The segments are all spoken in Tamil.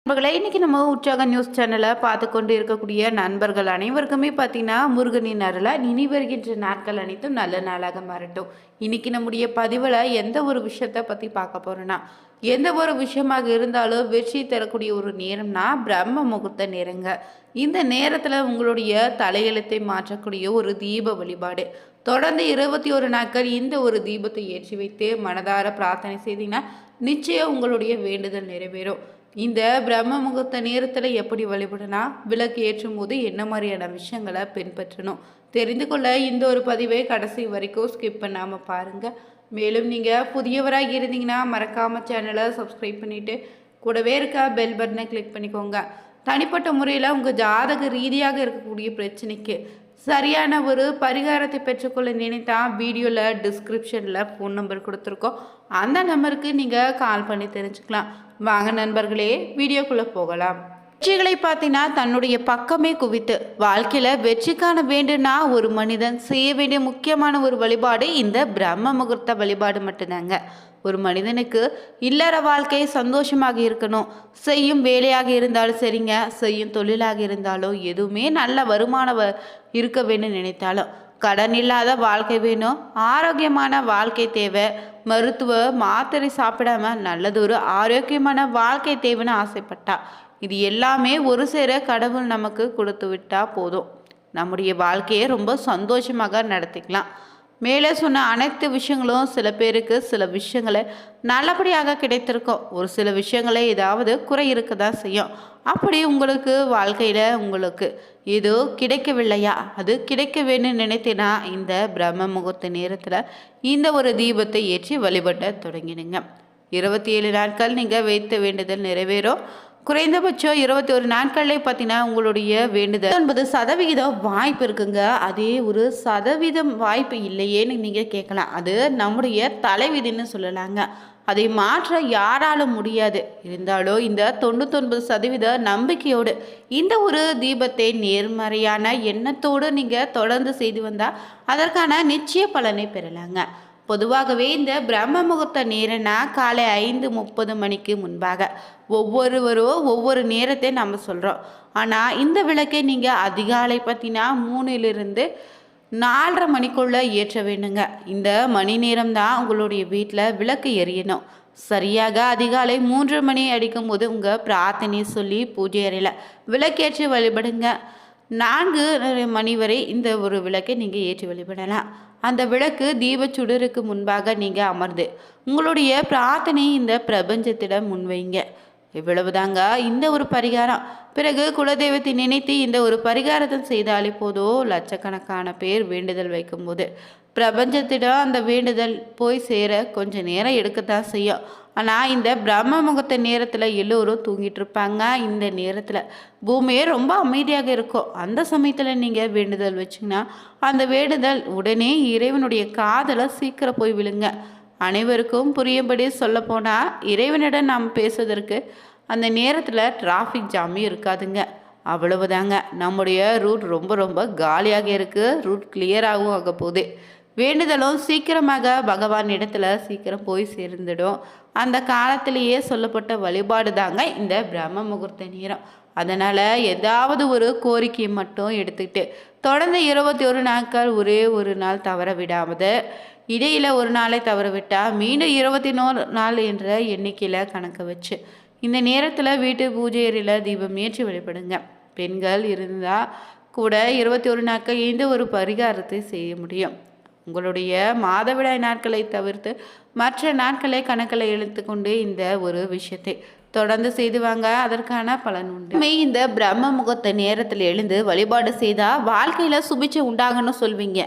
நண்பர்களே, இன்னைக்கு நம்ம உற்சாக நியூஸ் சேனலை பார்த்து கொண்டு இருக்கக்கூடிய நண்பர்கள் அனைவருக்குமே பார்த்தீங்கன்னா முருகனின் அருளா இனி வருகின்ற நாட்கள் அனைத்தும் நல்ல நாளாக மாறட்டும். இன்னைக்கு நம்முடைய பதிவில் எந்த ஒரு விஷயத்தை பற்றி பார்க்க போறோம்னா, எந்த ஒரு விஷயமாக இருந்தாலும் வெற்றி தரக்கூடிய ஒரு நேரம்னா பிரம்ம முகூர்த்த நேரங்க. இந்த நேரத்தில் உங்களுடைய தலையெழுத்தை மாற்றக்கூடிய ஒரு தீப வழிபாடு. தொடர்ந்து 21 நாட்கள் இந்த ஒரு தீபத்தை ஏற்றி வைத்து மனதார பிரார்த்தனை செய்தீங்கன்னா நிச்சயம் உங்களுடைய வேண்டுதல் நிறைவேறும். இந்த பிரம்ம முகூர்த்த நேரத்தில் எப்படி வழிபடனா, விளக்கு ஏற்றும் போது என்ன மாதிரியான விஷயங்களை பின்பற்றணும் தெரிந்து கொள்ள இந்த ஒரு பதிவை கடைசி வரைக்கும் ஸ்கிப் பண்ணாமல் பாருங்கள். மேலும் நீங்கள் புதியவராக இருந்தீங்கன்னா மறக்காமல் சேனலை சப்ஸ்கிரைப் பண்ணிவிட்டு கூடவே இருக்க பெல் பட்டனை கிளிக் பண்ணிக்கோங்க. தனிப்பட்ட முறையில் உங்கள் ஜாதக ரீதியாக இருக்கக்கூடிய பிரச்சனைக்கு சரியான ஒரு பரிகாரத்தை பெற்றுக்கொள்ள நினைத்தா வீடியோவில் டிஸ்கிரிப்ஷனில் ஃபோன் நம்பர் கொடுத்துருக்கோம். அந்த நம்பருக்கு நீங்கள் கால் பண்ணி தெரிஞ்சுக்கலாம். வாங்க நண்பர்களே, வீடியோக்குள்ளே போகலாம். வெற்றிகளை பார்த்தீங்கன்னா தன்னுடைய பக்கமே குவித்து வாழ்க்கையில் வெற்றி காண வேண்டும்னா ஒரு மனிதன் செய்ய வேண்டிய முக்கியமான ஒரு வழிபாடு இந்த பிரம்ம முகூர்த்த வழிபாடு மட்டும்தாங்க. ஒரு மனிதனுக்கு இல்லற வாழ்க்கை சந்தோஷமாக இருக்கணும், செய்யும் வேலையாக இருந்தாலும் சரிங்க, செய்யும் தொழிலாக இருந்தாலும் எதுவுமே நல்ல வருமானம் இருக்க வேணும்னு நினைத்தாலும், கடன் இல்லாத வாழ்க்கை வேணும், ஆரோக்கியமான வாழ்க்கை தேவை, மருத்துவ மாத்திரை சாப்பிடாம நல்லதொரு ஆரோக்கியமான வாழ்க்கை தேவைன்னு ஆசைப்பட்டா இது எல்லாமே ஒரு சேர கடவுள் நமக்கு கொடுத்து விட்டா போதும், நம்முடைய வாழ்க்கையை ரொம்ப சந்தோஷமாக நடத்திக்கலாம். மேலே சொன்ன அனைத்து விஷயங்களும் சில பேருக்கு சில விஷயங்களை நல்லபடியாக கிடைத்திருக்கும், ஒரு சில விஷயங்களே ஏதாவது குறை இருக்க தான் செய்யும். அப்படி உங்களுக்கு வாழ்க்கையில் உங்களுக்கு ஏதோ கிடைக்கவில்லையா, அது கிடைக்க வேணும்னு நினைத்தேன்னா இந்த பிரம்ம முகூர்த்த நேரத்தில் இந்த ஒரு தீபத்தை ஏற்றி வழிபட தொடங்கினுங்க. 27 நாட்கள் நீங்கள் வைத்த வேண்டுதல் நிறைவேறும். குறைந்தபட்சம் 21 நாட்கள்லேயே பார்த்தீங்கன்னா உங்களுடைய வேண்டுதல் 9% வாய்ப்பு இருக்குங்க. அதே ஒரு சதவீதம் வாய்ப்பு இல்லையேன்னு நீங்கள் கேட்கலாம். அது நம்முடைய தலைவிதின்னு சொல்லலாங்க. அதை மாற்ற யாராலும் முடியாது. இருந்தாலும் இந்த 99% நம்பிக்கையோடு இந்த ஒரு தீபத்தை நேர்மறையான எண்ணத்தோடு நீங்கள் தொடர்ந்து செய்து வந்தால் அதற்கான நிச்சய பலனை பெறலாங்க. பொதுவாகவே இந்த பிரம்ம முகூர்த்த நேரம்னா காலை 5:30 மணிக்கு முன்பாக ஒவ்வொருவரும் ஒவ்வொரு நேரத்தை நம்ம சொல்கிறோம். ஆனால் இந்த விளக்கை நீங்கள் அதிகாலை பார்த்தீங்கன்னா 3லிருந்து 4:30 மணிக்குள்ளே ஏற்ற வேணுங்க. இந்த மணி நேரம் தான் உங்களுடைய வீட்டில் விளக்கு எரியணும். சரியாக அதிகாலை 3 மணி அடிக்கும் போது உங்கள் பிரார்த்தனையை சொல்லி பூஜை அறையில் விளக்கேற்றி வழிபடுங்க. 4 மணி வரை இந்த ஒரு விளக்கை நீங்கள் ஏற்றி வழிபடலாம். அந்த விளக்கு தீபச்சுடருக்கு முன்பாக நீங்கள் அமர்ந்து உங்களுடைய பிரார்த்தனை இந்த பிரபஞ்சத்திடம் முன்வைங்க. இவ்வளவுதாங்க இந்த ஒரு பரிகாரம். பிறகு குலதெய்வத்தை நினைத்து இந்த ஒரு பரிகாரத்தை செய்தாலே போதோ லட்சக்கணக்கான பேர் வேண்டுதல் வைக்கும்போது பிரபஞ்சத்திடம் அந்த வேண்டுதல் போய் சேர கொஞ்சம் நேரம் எடுக்கத்தான் செய்யும். ஆனால் இந்த பிரம்ம முகூர்த்த நேரத்தில் எல்லோரும் தூங்கிட்டு இருப்பாங்க. இந்த நேரத்தில் பூமியே ரொம்ப அமைதியாக இருக்கும். அந்த சமயத்தில் நீங்கள் வேண்டுதல் வச்சிங்கன்னா அந்த வேண்டுதல் உடனே இறைவனுடைய காதலை சீக்கிரம் போய் விழுங்க. அனைவருக்கும் புரியும்படி சொல்லப்போனால் இறைவனிடம் நாம் பேசுவதற்கு அந்த நேரத்தில் டிராஃபிக் ஜாமே இருக்காதுங்க. அவ்வளவுதாங்க. நம்முடைய ரூட் ரொம்ப ரொம்ப காலியாக இருக்குது. ரூட் கிளியராகவும் ஆக போகுது. வேண்டுதலும் சீக்கிரமாக பகவான் இடத்துல சீக்கிரம் போய் சேர்ந்துடும். அந்த காலத்திலேயே சொல்லப்பட்ட வழிபாடு தாங்க இந்த பிரம்ம முகூர்த்த நேரம். அதனால் ஏதாவது ஒரு கோரிக்கையை மட்டும் எடுத்துக்கிட்டு தொடர்ந்து 21 நாட்கள் ஒரே ஒரு நாள் தவற விடாமது, இடையில் ஒரு நாளை தவற விட்டால் மீண்டும் 21 நாள் என்ற எண்ணிக்கையில் கணக்கு வச்சு இந்த நேரத்தில் வீட்டு பூஜை அறையில் தீபம் ஏற்றி வழிபடுங்க. பெண்கள் இருந்தால் கூட 21 நாட்கள் இந்த ஒரு பரிகாரத்தை செய்ய முடியும். உங்களுடைய மாதவிடாய் நாட்களை தவிர்த்து மற்ற நாட்களை கணக்கில் இழுத்துக்கொண்டு இந்த ஒரு விஷயத்தை தொடர்ந்து செய்து வாங்க. அதற்கான பலன் உண்டு. இந்த பிரம்ம முகூர்த்த நேரத்தில் எழுந்து வழிபாடு செய்தால் வாழ்க்கையில் சுபிட்சை உண்டாகன்னு சொல்வீங்க.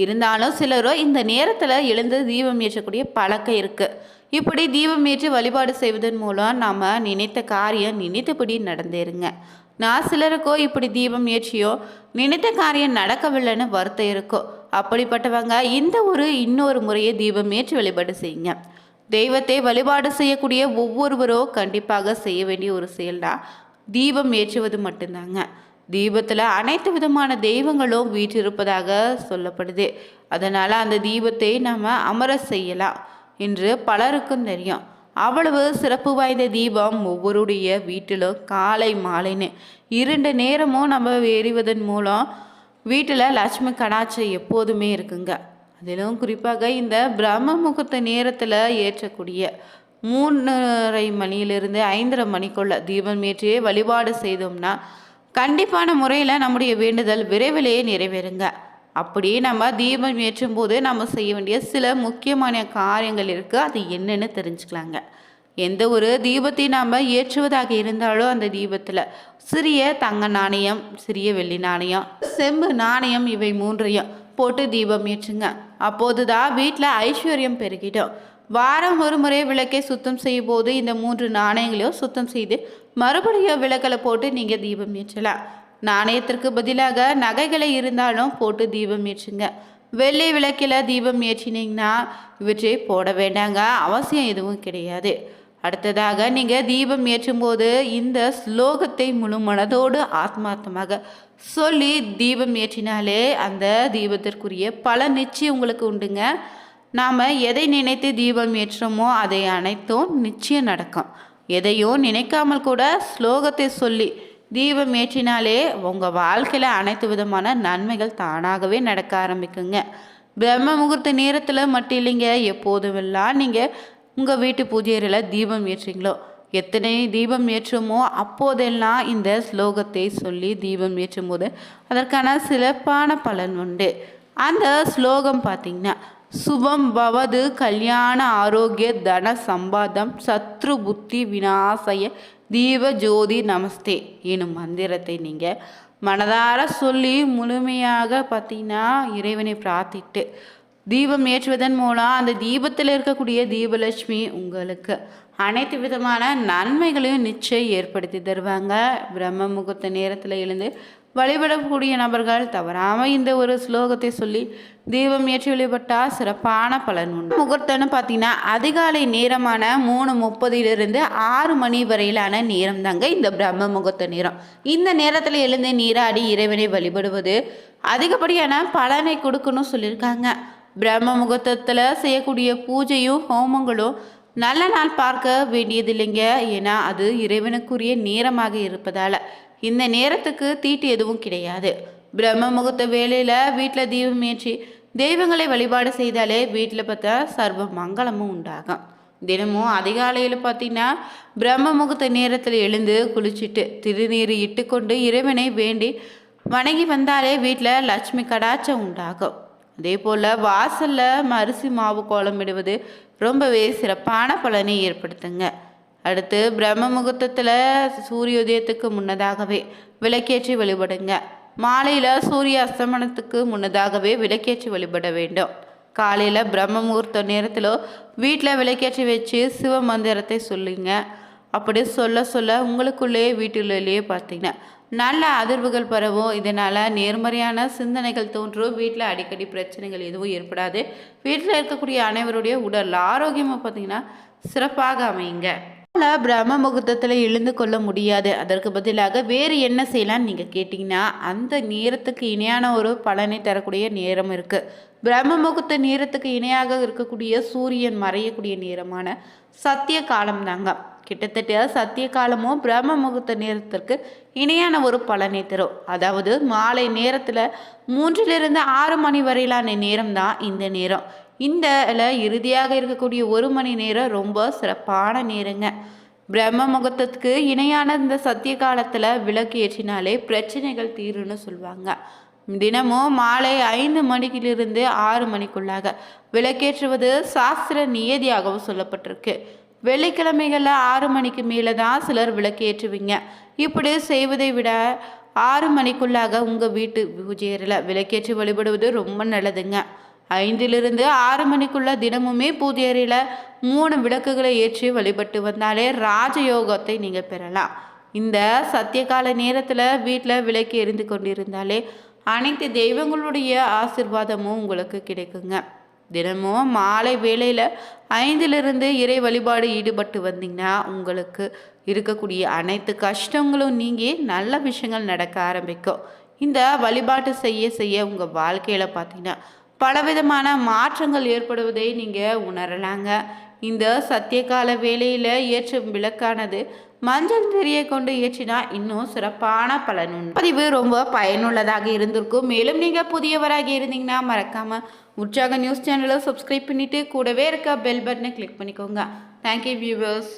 இருந்தாலும் சிலரும் இந்த நேரத்தில் எழுந்து தீபம் ஏற்றக்கூடிய பழக்கம் இருக்குது. இப்படி தீபம் ஏற்றி வழிபாடு செய்வதன் மூலம் நாம் நினைத்த காரியம் நினைத்தபடி நடந்தேருங்க. நான் சிலருக்கோ இப்படி தீபம் ஏற்றியோ நினைத்த காரியம் நடக்கவில்லைன்னு வருத்தம் இருக்கோ. அப்படிப்பட்டவங்க இந்த இன்னொரு முறையை தீபம் ஏற்றி வழிபாடு செய்யுங்க. தெய்வத்தை வழிபாடு செய்யக்கூடிய ஒவ்வொருவரோ கண்டிப்பாக செய்ய வேண்டிய ஒரு செயல்தான் தீபம் ஏற்றுவது மட்டும்தாங்க. தீபத்தில் அனைத்து விதமான தெய்வங்களும் வீற்றிருப்பதாக சொல்லப்படுது. அதனால் அந்த தீபத்தை நம்ம அமர செய்யலாம் என்று பலருக்கும் தெரியும். அவ்வளவு சிறப்பு வாய்ந்த தீபம் ஒவ்வொருடைய வீட்டிலும் காலை மாலைன்னு 2 நேரமும் நம்ம எரிவதன் மூலம் வீட்டில் லட்சுமி கடாட்சம் எப்போதுமே இருக்குங்க. அதிலும் குறிப்பாக இந்த பிரம்ம முகூர்த்த நேரத்தில் ஏற்றக்கூடிய 3:30 மணியிலிருந்து 5:30 மணிக்குள்ள தீபம் ஏற்றியே வழிபாடு செய்தோம்னா கண்டிப்பான முறையில் நம்முடைய வேண்டுதல் விரைவிலேயே நிறைவேறுங்க. அப்படியே நம்ம தீபம் ஏற்றும் போது நம்ம செய்ய வேண்டிய சில முக்கியமான காரியங்கள் இருக்குது. அது என்னன்னு தெரிஞ்சுக்கலாங்க. எந்த ஒரு தீபத்தை நாம் ஏற்றுவதாக இருந்தாலும் அந்த தீபத்தில் சிறிய தங்க நாணயம், சிறிய வெள்ளி நாணயம், செம்பு நாணயம் இவை 3ஐயும் போட்டு தீபம் ஏற்றுங்க. அப்போது தான் வீட்டில் ஐஸ்வர்யம் பெருகிடும். வாரம் ஒரு முறை விளக்கை சுத்தம் செய்யும் போது இந்த 3 நாணயங்களையும் சுத்தம் செய்து மறுபடியும் விளக்கில் போட்டு நீங்கள் தீபம் ஏற்றலாம். நாணயத்திற்கு பதிலாக நகைகளை இருந்தாலும் போட்டு தீபம் ஏற்றுங்க. வெள்ளை விளக்கில் தீபம் ஏற்றினீங்கன்னா இவற்றை போட வேண்டாங்க, அவசியம் எதுவும் கிடையாது. அடுத்ததாக நீங்கள் தீபம் ஏற்றும் போது இந்த ஸ்லோகத்தை முழு மனதோடு ஆத்மார்த்தமாக சொல்லி தீபம் ஏற்றினாலே அந்த தீபத்திற்குரிய பலன் நிச்சயம் உங்களுக்கு உண்டுங்க. நாம் எதை நினைத்து தீபம் ஏற்றோமோ அதை அனைத்தும் நிச்சயம் நடக்கும். எதையும் நினைக்காமல் கூட ஸ்லோகத்தை சொல்லி தீபம் ஏற்றினாலே உங்கள் வாழ்க்கையில் அனைத்து விதமான நன்மைகள் தானாகவே நடக்க ஆரம்பிக்குங்க. பிரம்ம முகூர்த்த நேரத்தில் மட்டும் இல்லைங்க, எப்போதுமெல்லாம் நீங்கள் உங்கள் வீட்டு பூஜை அறையில் தீபம் ஏற்றுறீங்களோ, எத்தனை தீபம் ஏற்றுமோ அப்போதெல்லாம் இந்த ஸ்லோகத்தை சொல்லி தீபம் ஏற்றும் போது அதற்கான சிறப்பான பலன் உண்டு. அந்த ஸ்லோகம் பார்த்திங்கன்னா, சுபம் பவது கல்யாண ஆரோக்கிய தன சம்பாதம் சத்ரு புத்தி விநாசய தீப ஜோதி நமஸ்தே எனும் மந்திரத்தை நீங்கள் மனதார சொல்லி முழுமையாக பார்த்தீங்கன்னா இறைவனை பிரார்த்திட்டு தீபம் ஏற்றுவதன் மூலம் அந்த தீபத்தில் இருக்கக்கூடிய தீபலட்சுமி உங்களுக்கு அனைத்து விதமான நன்மைகளையும் நிச்சயம் ஏற்படுத்தி தருவாங்க. பிரம்ம முகூர்த்த நேரத்தில் எழுந்து வழிபடக்கூடிய நபர்கள் தவறாமல் இந்த ஒரு ஸ்லோகத்தை சொல்லி தீபம் ஏற்றி வழிபட்டால் சிறப்பான பலன் உண்டு. முகூர்த்தம்னு பார்த்தீங்கன்னா அதிகாலை நேரமான 3:30 6 மணி வரையிலான நேரம் தாங்க இந்த பிரம்ம முகூர்த்த நேரம். இந்த நேரத்தில் எழுந்து நீராடி இறைவனை வழிபடுவது அதிகப்படியான பலனை கொடுக்கணும்னு சொல்லியிருக்காங்க. பிரம்ம முகூர்த்தத்தில் செய்யக்கூடிய பூஜையும் ஹோமங்களும் நல்ல நாள் பார்க்க வேண்டியதில்லைங்க. ஏன்னா அது இறைவனுக்குரிய நேரமாக இருப்பதால் இந்த நேரத்துக்கு தீட்டு எதுவும் கிடையாது. பிரம்ம முகூர்த்த வேளையில் வீட்டில் தீபம் ஏற்றி தெய்வங்களை வழிபாடு செய்தாலே வீட்டில் பார்த்தா சர்வ மங்களமும் உண்டாகும். தினமும் அதிகாலையில் பார்த்திங்கன்னா பிரம்ம முகூர்த்த நேரத்தில் எழுந்து குளிச்சுட்டு திருநீர் இட்டுக்கொண்டு இறைவனை வேண்டி வணங்கி வந்தாலே வீட்டில் லட்சுமி கடாட்சம் உண்டாகும். அதே போல் வாசலில் அரிசி மாவு கோலமிடுவது ரொம்பவே சிறப்பான பலனை ஏற்படுத்துங்க. அடுத்து பிரம்ம முகூர்த்தத்தில் சூரிய உதயத்துக்கு முன்னதாகவே விளக்கேற்றி வழிபடுங்க. மாலையில் சூரிய அஸ்தமனத்துக்கு முன்னதாகவே விளக்கேற்றி வழிபட வேண்டும். காலையில் பிரம்ம முகூர்த்த நேரத்தில் வீட்டில் விளக்கேற்றி வச்சு சிவ மந்திரத்தை சொல்லுங்க. அப்படி சொல்ல சொல்ல உங்களுக்குள்ளேயே வீட்டிலேயே பார்த்தீங்கன்னா நல்ல அதிர்வுகள் பரவும். இதனால் நேர்மறையான சிந்தனைகள் தோன்றும். வீட்டில் அடிக்கடி பிரச்சனைகள் எதுவும் ஏற்படாது. வீட்டில் இருக்கக்கூடிய அனைவருடைய உடல் ஆரோக்கியமாக பார்த்தீங்கன்னா சிறப்பாக அமையுங்க. பிரம்ம முகூர்த்தத்தில் எழுந்து கொள்ள முடியாது, அதற்கு பதிலாக வேறு என்ன செய்யலான்னு நீங்கள் கேட்டிங்கன்னா அந்த நேரத்துக்கு இணையான ஒரு பலனை தரக்கூடிய நேரம் இருக்குது. பிரம்ம முகூர்த்த நேரத்துக்கு இணையாக இருக்கக்கூடிய சூரியன் மறையக்கூடிய நேரமான சத்திய காலம் தாங்க. கிட்டத்தட்ட சத்திய காலமும் பிரம்ம முகூர்த்த நேரத்திற்கு இணையான ஒரு பலனை தரும். அதாவது மாலை நேரத்தில் 3 to 6 மணி வரையிலான நேரம் தான் இந்த நேரம். இந்த இறுதியாக இருக்கக்கூடிய 1 மணி நேரம் ரொம்ப சிறப்பான நேரங்க. பிரம்ம முகூர்த்தத்துக்கு இணையான இந்த சத்திய காலத்தில் விளக்கு ஏற்றினாலே பிரச்சனைகள் தீருன்னு சொல்லுவாங்க. தினமும் மாலை 5 மணிக்கிலிருந்து 6 மணிக்குள்ளாக விளக்கேற்றுவது சாஸ்திர நியதியாகவும் சொல்லப்பட்டிருக்கு. வெள்ளிக்கிழமைகளில் 6 மணிக்கு மேலே தான் சிலர் விளக்கேற்றுவீங்க. இப்படி செய்வதை விட 6 மணிக்குள்ளாக உங்கள் வீட்டு பூஜை அறையில் விளக்கேற்றி வழிபடுவது ரொம்ப நல்லதுங்க. 5 to 6 மணிக்குள்ள தினமுமே பூஜை அறையில் 3 விளக்குகளை ஏற்றி வழிபட்டு வந்தாலே ராஜயோகத்தை நீங்கள் பெறலாம். இந்த சத்தியகால நேரத்தில் வீட்டில் விளக்கு எரிந்து கொண்டிருந்தாலே அனைத்து தெய்வங்களுடைய ஆசிர்வாதமும் உங்களுக்கு கிடைக்குங்க. தினமும் மாலை வேளையில் 5 இறை வழிபாடு ஈடுபட்டு வந்தீங்கன்னா உங்களுக்கு இருக்கக்கூடிய அனைத்து கஷ்டங்களும் நீங்கி நல்ல விஷயங்கள் நடக்க ஆரம்பிக்கும். இந்த வழிபாட்டு செய்ய செய்ய உங்கள் வாழ்க்கையில் பார்த்தீங்கன்னா பலவிதமான மாற்றங்கள் ஏற்படுவதை நீங்கள் உணரலாங்க. இந்த சத்தியகால வேளையில் ஏற்றும் விளக்கானது மஞ்சள் திரியை கொண்டு ஏற்றினா இன்னும் சிறப்பான பலன் பதிவு ரொம்ப பயனுள்ளதாக இருந்திருக்கும். மேலும் நீங்கள் புதியவராக இருந்தீங்கன்னா மறக்காம உற்சாக நியூஸ் சேனலை சப்ஸ்கிரைப் பண்ணிட்டு கூடவே இருக்க பெல் பட்டனை கிளிக் பண்ணிக்கோங்க. Thank you viewers.